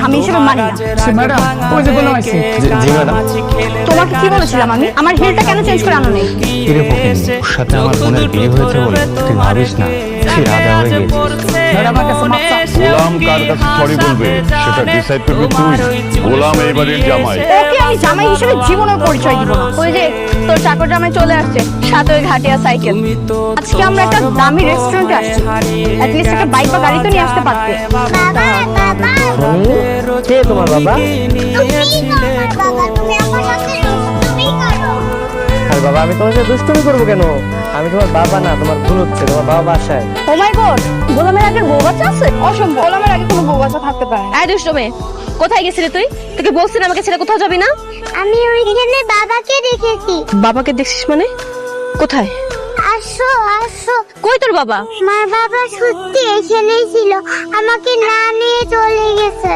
স্বামী হিসেবে মানি না। ম্যাডাম ওই যে গোলাম আইছে। জি ম্যাডাম। তোমাকে কি বলেছিলাম আমি? আমার হিলটা কেন চেঞ্জ করে আনো নাই? কিরে ফকির, ওর সাথে আমার বোনের বিয়ে হয়েছে বলে তুই ভাবিস না তুই রাজা হয়ে গেছিস। ম্যাডাম আমার কাছে মাপ চাও। গোলাম কার কাছে সরি বলবে সেটা ডিসাইড করবি তুই। গোলাম এই বাড়ির জামাই। ওকে আমি জামাই হিসেবে জীবনের পরিচয় দিব না। ওই যে তোর চাকর জামাই চলে আসছে, সাথে ওই ঘাটিয়া সাইকেল। আজকে আমরা একটা দামি রেস্টুরেন্টে আসছি, অ্যাট লিস্ট একটা বাইক বা গাড়ি তো নিয়ে আসতে পারতে। কে তোমার বাবা? আরে বাবা, আমি তোমার সাথে দুষ্টুমি করবো কেন? আমি তোমার বাবা না, তোমার বোন হচ্ছে। তোমার বাবা বাসায়। ও মাই গড, গোলামের আগে বউ বাচ্চা আছে? অসম্ভব, গোলামের আগে কোনো বউ বাচ্চা থাকতে পারে না। এই দুষ্ট মেয়ে, কোথায় গেছিলি তুই? তোকে বলছি না আমাকে ছেড়ে কোথাও যাবি না। আমি ওইখানে বাবাকে দেখেছি। বাবাকে দেখছিস মানে? কোথায়? আসো আসো। কই তোর বাবা? আমার বাবা সত্যি এখানেই ছিল, আমাকে না নিয়ে চলে গেছে।